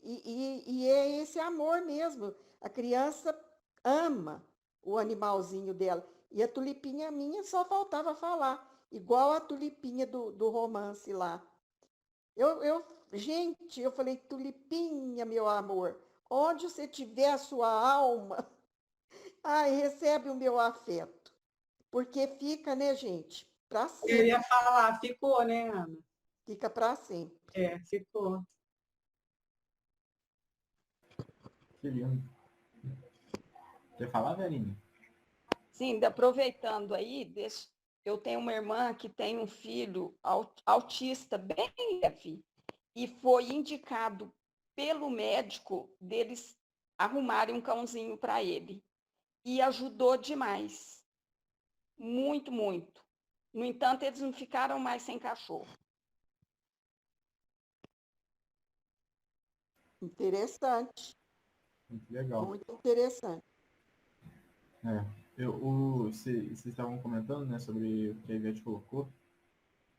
E é esse amor mesmo. A criança ama o animalzinho dela. E a tulipinha minha só faltava falar, igual a tulipinha do romance lá. Gente, eu falei, tulipinha, meu amor, onde você tiver a sua alma, ai, recebe o meu afeto. Porque fica, né, gente, para Eu sempre. ia falar, ficou, né, Ana? Fica para sempre. Ficou. Que lindo. Quer falar, Verine? Sim, aproveitando aí, eu tenho uma irmã que tem um filho autista bem leve e foi indicado pelo médico deles arrumarem um cãozinho para ele. E ajudou demais. Muito, muito. No entanto, eles não ficaram mais sem cachorro. Interessante. Muito legal. Muito interessante. Vocês estavam comentando, né, sobre o que a Ivete colocou.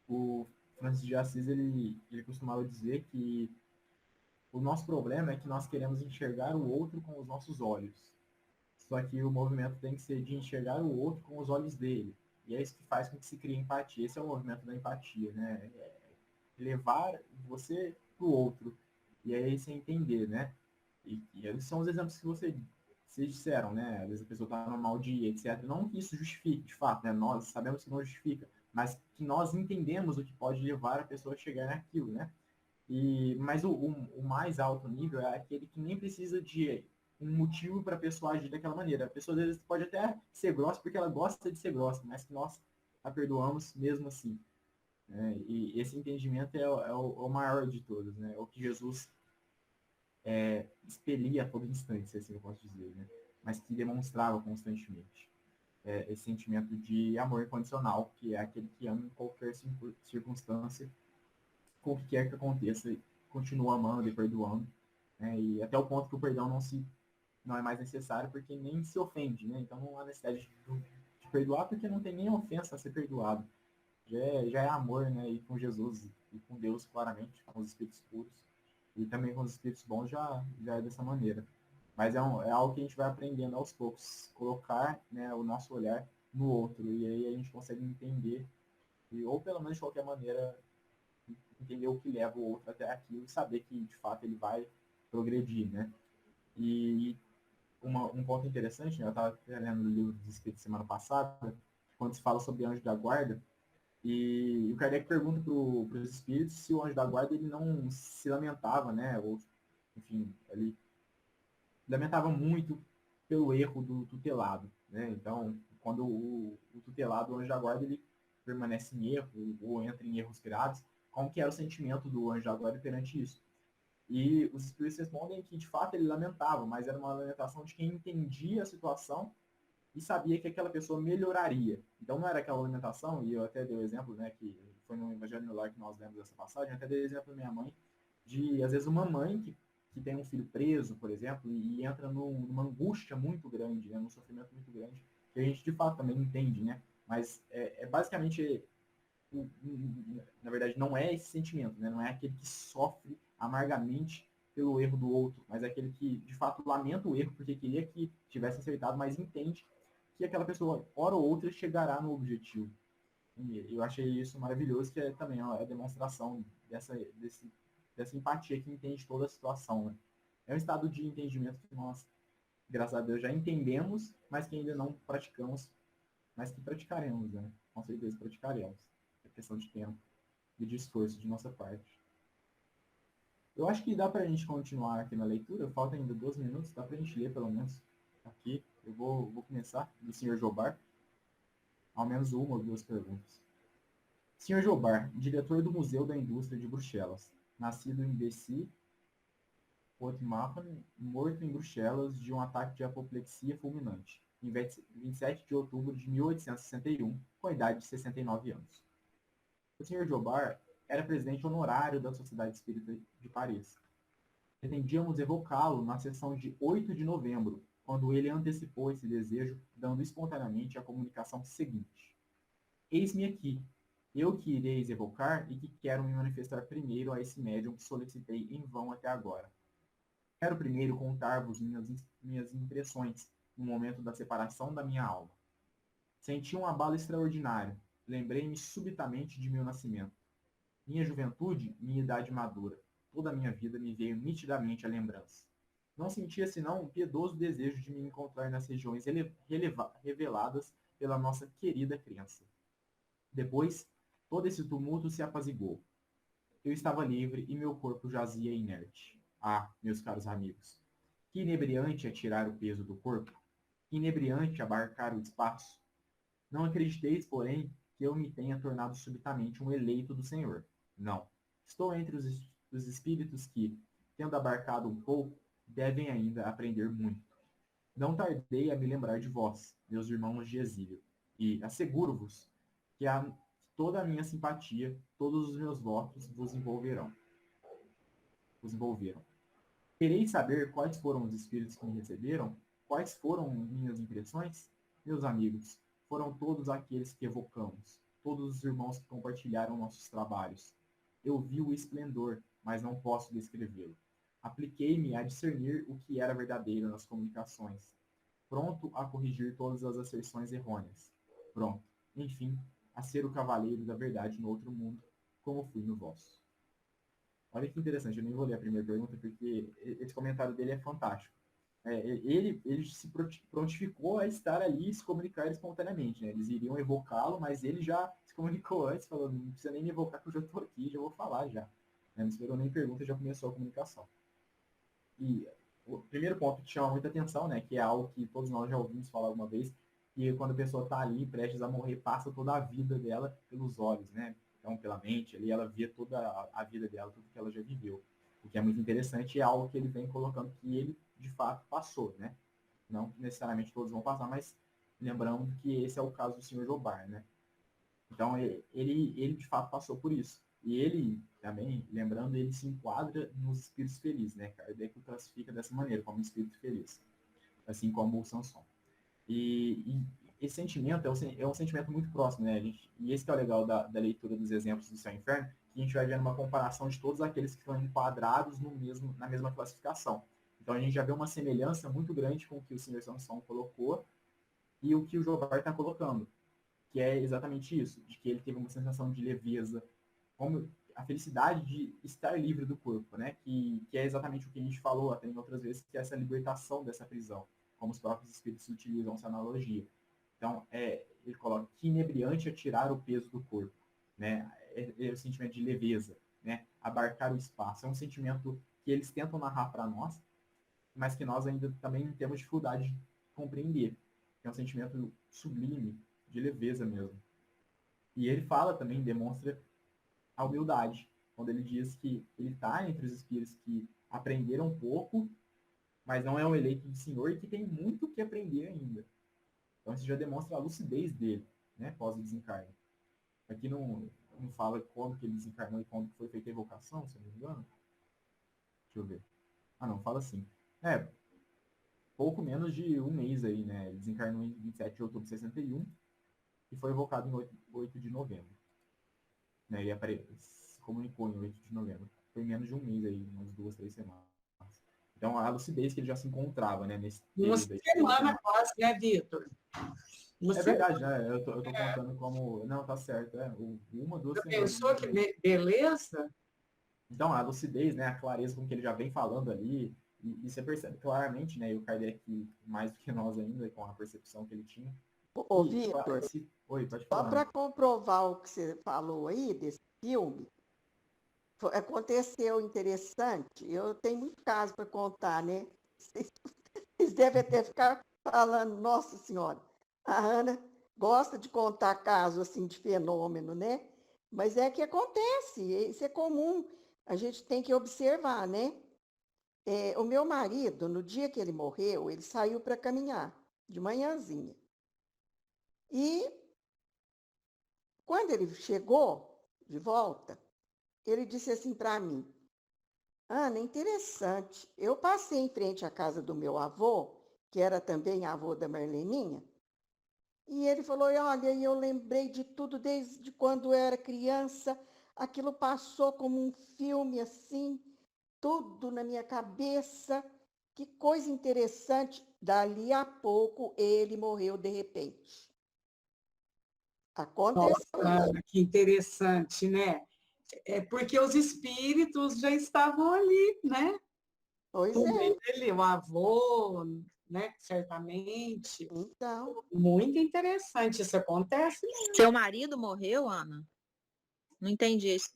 O Francis de Assis, ele costumava dizer que o nosso problema é que nós queremos enxergar o outro com os nossos olhos. Só que o movimento tem que ser de enxergar o outro com os olhos dele. E é isso que faz com que se crie empatia. Esse é o movimento da empatia, né? Levar você para o outro. E aí você entender, né? E esses são os exemplos que vocês disseram, né? Às vezes a pessoa está no mau dia, etc. Não que isso justifique, de fato, né? Nós sabemos que não justifica, mas que nós entendemos o que pode levar a pessoa a chegar naquilo, né? Mas o mais alto nível é aquele que nem precisa de um motivo para a pessoa agir daquela maneira. A pessoa às vezes pode até ser grossa porque ela gosta de ser grossa, mas que nós a perdoamos mesmo assim. Né? E esse entendimento é o maior de todos, né? É o que Jesus expelia a todo instante, se assim eu posso dizer, né? Mas que demonstrava constantemente. esse sentimento de amor incondicional, que é aquele que ama em qualquer circunstância, com o que quer que aconteça, continua amando e perdoando, né? E até o ponto que o perdão não é mais necessário, porque nem se ofende, né? Então não há necessidade de perdoar, porque não tem nem ofensa a ser perdoado. Já é amor, né? E com Jesus e com Deus, claramente, com os espíritos puros, e também com os espíritos bons, já é dessa maneira. Mas é algo que a gente vai aprendendo aos poucos, colocar, né, o nosso olhar no outro, e aí a gente consegue entender, ou pelo menos de qualquer maneira, entender o que leva o outro até aquilo e saber que, de fato, ele vai progredir, né? E um ponto interessante, né, eu estava lendo o livro dos Espíritos semana passada, quando se fala sobre anjo da guarda, e o Kardec pergunta para os espíritos se o anjo da guarda ele não se lamentava, né? Ou, enfim, ele lamentava muito pelo erro do tutelado, né? Então, quando o tutelado, o anjo da guarda, ele permanece em erro ou entra em erros graves, como que era o sentimento do anjo da guarda perante isso? E os espíritos respondem que, de fato, ele lamentava, mas era uma lamentação de quem entendia a situação e sabia que aquela pessoa melhoraria. Então não era aquela lamentação, e eu até dei o exemplo, né, que foi no Evangelho no Lar que nós lemos essa passagem, eu até dei o exemplo da minha mãe, de, às vezes, uma mãe que tem um filho preso, por exemplo, e entra numa angústia muito grande, né, num sofrimento muito grande, que a gente, de fato, também entende, né? Mas basicamente, na verdade, não é esse sentimento, né? Não é aquele que sofre amargamente pelo erro do outro, mas é aquele que, de fato, lamenta o erro porque queria que tivesse acertado, mas entende que aquela pessoa, hora ou outra, chegará no objetivo. E eu achei isso maravilhoso, que é também a demonstração dessa empatia que entende toda a situação, né? É um estado de entendimento que nós, graças a Deus, já entendemos, mas que ainda não praticamos, mas que praticaremos, né? Com certeza praticaremos. É questão de tempo e de esforço de nossa parte. Eu acho que dá para a gente continuar aqui na leitura. Falta ainda 2 minutos, dá para a gente ler pelo menos aqui. Eu vou começar do Sr. Jobar. Ao menos uma ou duas perguntas. Sr. Jobar, diretor do Museu da Indústria de Bruxelas, nascido em Bessy, Haute-Marne, morto em Bruxelas de um ataque de apoplexia fulminante, em 27 de outubro de 1861, com a idade de 69 anos. O Sr. Jobar era presidente honorário da Sociedade Espírita de Paris. Pretendíamos evocá-lo na sessão de 8 de novembro, quando ele antecipou esse desejo, dando espontaneamente a comunicação seguinte: eis-me aqui, eu que ireis evocar e que quero me manifestar primeiro a esse médium que solicitei em vão até agora. Quero primeiro contar-vos minhas impressões no momento da separação da minha alma. Senti um abalo extraordinário, lembrei-me subitamente de meu nascimento. Minha juventude, minha idade madura, toda a minha vida me veio nitidamente à lembrança. Não sentia senão um piedoso desejo de me encontrar nas regiões reveladas pela nossa querida crença. Depois, todo esse tumulto se apaziguou. Eu estava livre e meu corpo jazia inerte. Ah, meus caros amigos, que inebriante é tirar o peso do corpo, que inebriante abarcar o espaço. Não acrediteis, porém, que eu me tenha tornado subitamente um eleito do Senhor. Não. Estou entre os espíritos que, tendo abarcado um pouco, devem ainda aprender muito. Não tardei a me lembrar de vós, meus irmãos de exílio, e asseguro-vos que toda a minha simpatia, todos os meus votos vos envolveram. Quereis saber quais foram os espíritos que me receberam? Quais foram minhas impressões? Meus amigos, foram todos aqueles que evocamos, todos os irmãos que compartilharam nossos trabalhos. Eu vi o esplendor, mas não posso descrevê-lo. Apliquei-me a discernir o que era verdadeiro nas comunicações, pronto a corrigir todas as asserções errôneas. Pronto, enfim, a ser o cavaleiro da verdade no outro mundo, como fui no vosso. Olha que interessante, eu nem vou ler a primeira pergunta, porque esse comentário dele é fantástico. Ele se prontificou a estar ali e se comunicar espontaneamente, né? Eles iriam evocá-lo, mas ele já se comunicou antes, falando, não precisa nem me evocar, que eu já estou aqui, já vou falar já. Não esperou nem pergunta, já começou a comunicação. E o primeiro ponto que chama muita atenção, né, que é algo que todos nós já ouvimos falar alguma vez, que quando a pessoa está ali, prestes a morrer, passa toda a vida dela pelos olhos, né? Então, pela mente, ali ela vê toda a vida dela, tudo que ela já viveu. O que é muito interessante é algo que ele vem colocando que ele, de fato, passou, né? Não que necessariamente todos vão passar, mas lembrando que esse é o caso do senhor Jobar, né? Então, ele de fato passou por isso. E ele, também, lembrando, ele se enquadra nos espíritos felizes, né? Kardec o classifica dessa maneira, como espírito feliz, assim como o Sanson. E esse sentimento é um sentimento muito próximo, né? E esse que é o legal da leitura dos exemplos do céu e inferno, que a gente vai vendo uma comparação de todos aqueles que estão enquadrados na mesma classificação. Então, a gente já vê uma semelhança muito grande com o que o senhor Sanson colocou e o que o Jobar está colocando, que é exatamente isso, de que ele teve uma sensação de leveza, como a felicidade de estar livre do corpo, né? Que é exatamente o que a gente falou até em outras vezes, que é essa libertação dessa prisão, como os próprios espíritos utilizam essa analogia. Então, ele coloca que inebriante é tirar o peso do corpo, né? É o sentimento de leveza, né? Abarcar o espaço. É um sentimento que eles tentam narrar para nós, mas que nós ainda também temos dificuldade de compreender. É um sentimento sublime, de leveza mesmo. E ele fala também, demonstra a humildade, quando ele diz que ele está entre os espíritos que aprenderam um pouco, mas não é um eleito do Senhor e que tem muito que aprender ainda. Então isso já demonstra a lucidez dele, né, pós o desencarne. Aqui não fala quando que ele desencarnou e quando foi feita a evocação, se eu não me engano. Deixa eu ver. Ah, não, fala assim. Pouco menos de um mês aí, né? Ele desencarnou em 27 de outubro de 61 e foi evocado em 8 de novembro. Né? E se comunicou em 8 de novembro. Foi menos de um mês aí, umas 2, 3 semanas. Então, a lucidez que ele já se encontrava, né? Nesse Uma semana quase, né, Vitor? É verdade, né? Eu tô contando como... Não, tá certo. Uma, 2 Já semanas. pensou que beleza? Então, a lucidez, né? A clareza com que ele já vem falando ali. E você percebe claramente, né? E o Kardec, mais do que nós ainda, com a percepção que ele tinha. Ô, Vitor, Oi, pode só falar. para comprovar o que você falou aí desse filme, aconteceu interessante. Eu tenho muito caso para contar, né? Vocês devem até ficar falando, nossa senhora, a Ana gosta de contar casos assim de fenômeno, né? Mas é que acontece, isso é comum, a gente tem que observar, né? O meu marido, no dia que ele morreu, ele saiu para caminhar, de manhãzinha. E quando ele chegou de volta, ele disse assim para mim: Ana, interessante, eu passei em frente à casa do meu avô, que era também avô da Marleninha, e ele falou: olha, eu lembrei de tudo desde quando eu era criança, aquilo passou como um filme assim, tudo na minha cabeça, que coisa interessante. Dali a pouco ele morreu de repente. Aconteceu. Nossa, que interessante, né? É porque os espíritos já estavam ali, né? Pois Com é. ele, o avô, né? Certamente. Então. Muito interessante, isso acontece mesmo. Seu marido morreu, Ana? Não entendi isso.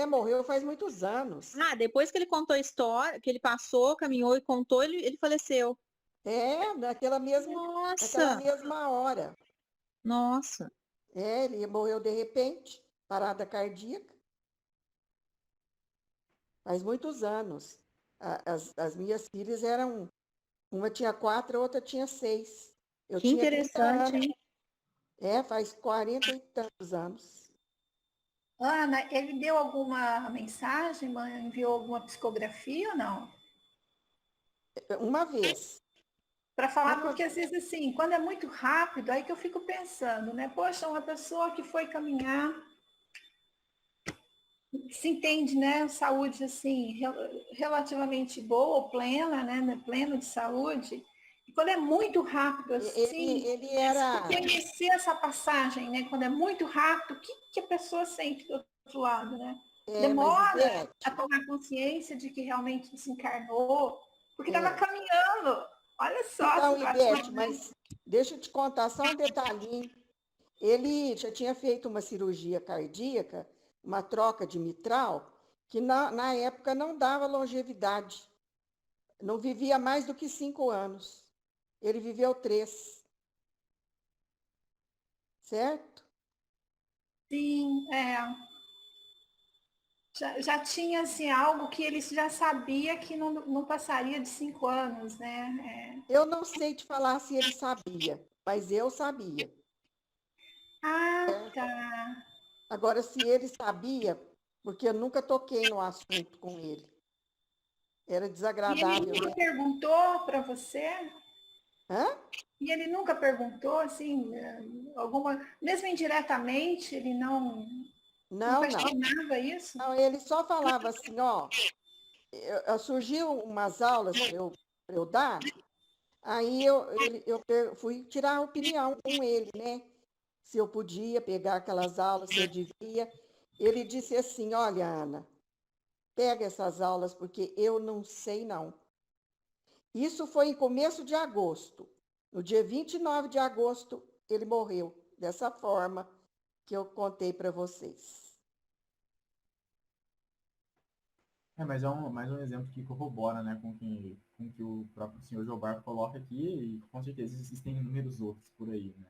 Morreu faz muitos anos. Depois que ele contou a história, que ele passou, caminhou e contou, ele faleceu. Naquela mesma hora. Nossa. Ele morreu de repente, parada cardíaca. Faz muitos anos. As minhas filhas eram... Uma tinha 4, a outra tinha 6. Eu que tinha interessante, hein? Faz 40 e tantos anos. Ana, ele deu alguma mensagem, enviou alguma psicografia ou não? Uma vez. Para falar, porque às vezes assim, quando é muito rápido, aí que eu fico pensando, né? Poxa, uma pessoa que foi caminhar, se entende, né? Saúde assim, relativamente boa ou plena, né? Plena de saúde. E quando é muito rápido assim, ele era... conhecer essa passagem, né? Quando é muito rápido, o que a pessoa sente do outro lado, né? Demora a tomar consciência de que realmente desencarnou, porque estava caminhando. Olha só. Então, Ivete, mas deixa eu te contar só um detalhinho. Ele já tinha feito uma cirurgia cardíaca, uma troca de mitral, que na época não dava longevidade. Não vivia mais do que 5 anos. Ele viveu 3. Certo? Sim, Já tinha assim, algo que ele já sabia que não passaria de 5 anos, né? Eu não sei te falar se ele sabia, mas eu sabia. Ah, tá. Agora, se ele sabia, porque eu nunca toquei no assunto com ele. Era E ele desagradável, nunca né? perguntou para você? Hã? E ele nunca perguntou, assim, alguma, mesmo indiretamente, ele não Não, não. questionava isso? Não, ele só falava assim, ó, surgiu umas aulas pra eu dar, aí fui tirar a opinião com ele, né? Se eu podia pegar aquelas aulas, se eu devia. Ele disse assim, olha, Ana, pega essas aulas, porque eu não sei, não. Isso foi em começo de agosto. No dia 29 de agosto, ele morreu, dessa forma que eu contei para vocês. Mas é mais um exemplo que corrobora, né, com que o próprio senhor Jobar coloca aqui, e com certeza existem inúmeros outros por aí, né.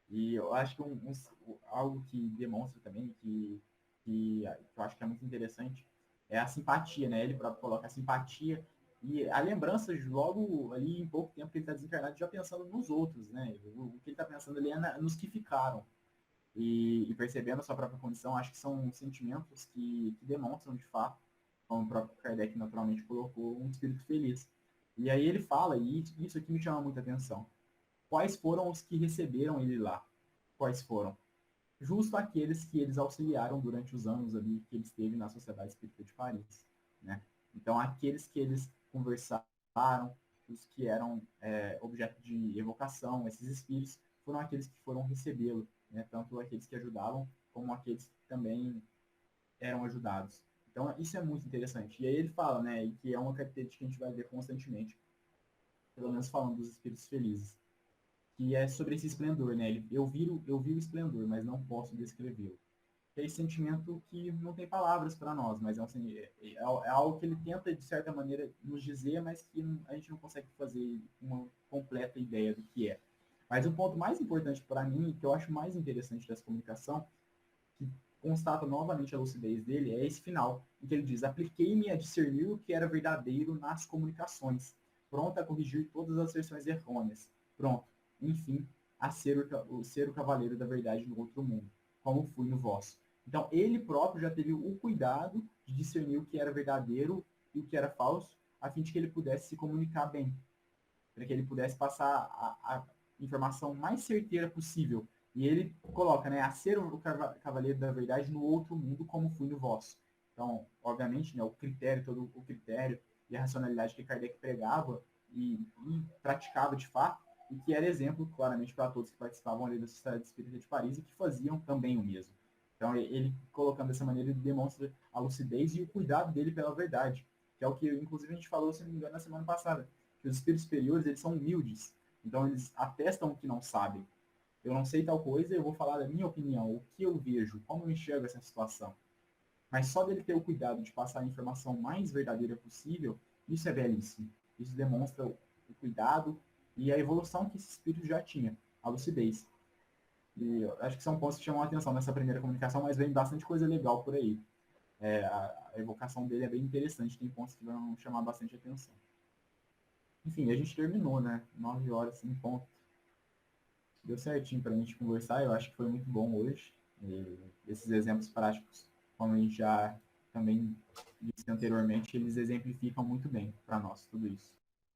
E eu acho que algo que demonstra também, que eu acho que é muito interessante, é a simpatia, né? Ele próprio coloca a simpatia e a lembrança logo ali em pouco tempo que ele está desencarnado, já pensando nos outros, né? O que ele está pensando ali é nos que ficaram. E percebendo a sua própria condição, acho que são sentimentos que demonstram, de fato, como o próprio Kardec naturalmente colocou, um espírito feliz. E aí ele fala, e isso aqui me chama muita atenção, quais foram os que receberam ele lá? Quais foram? Justo aqueles que eles auxiliaram durante os anos ali que ele esteve na Sociedade Espírita de Paris, né? Então, aqueles que eles conversaram, os que eram objeto de evocação, esses espíritos, foram aqueles que foram recebê-lo, né? Tanto aqueles que ajudavam, como aqueles que também eram ajudados. Então, isso é muito interessante. E aí ele fala, né, e que é uma característica que a gente vai ver constantemente, pelo menos falando dos espíritos felizes, que é sobre esse esplendor, né? Eu vi o esplendor, mas não posso descrevê-lo. É esse sentimento que não tem palavras para nós, mas é algo que ele tenta, de certa maneira, nos dizer, mas que a gente não consegue fazer uma completa ideia do que é. Mas o ponto mais importante para mim, que eu acho mais interessante dessa comunicação, que constata novamente a lucidez dele, é esse final, em que ele diz: apliquei-me a discernir o que era verdadeiro nas comunicações, pronto a corrigir todas as versões errôneas, pronto, enfim, a ser o cavaleiro da verdade no outro mundo, como fui no vosso. Então, ele próprio já teve o cuidado de discernir o que era verdadeiro e o que era falso, a fim de que ele pudesse se comunicar bem, para que ele pudesse passar a informação mais certeira possível. E ele coloca, né, a ser o cavaleiro da verdade no outro mundo, como fui no vosso. Então, obviamente, né, todo o critério e a racionalidade que Kardec pregava e praticava de fato, e que era exemplo, claramente, para todos que participavam ali da Sociedade Espírita de Paris e que faziam também o mesmo. Então, ele colocando dessa maneira, ele demonstra a lucidez e o cuidado dele pela verdade, que é o que, inclusive, a gente falou, se não me engano, na semana passada, que os espíritos superiores, eles são humildes, então eles atestam o que não sabem. Eu não sei tal coisa, eu vou falar da minha opinião, o que eu vejo, como eu enxergo essa situação. Mas só dele ter o cuidado de passar a informação mais verdadeira possível, isso é belíssimo. Isso demonstra o cuidado e a evolução que esse espírito já tinha, a lucidez. E eu acho que são pontos que chamam a atenção nessa primeira comunicação, mas vem bastante coisa legal por aí. A evocação dele é bem interessante, tem pontos que vão chamar bastante atenção. Enfim, a gente terminou, né? 9 horas em ponto. Deu certinho para a gente conversar, eu acho que foi muito bom hoje. E esses exemplos práticos, como a gente já também disse anteriormente, eles exemplificam muito bem para nós tudo isso.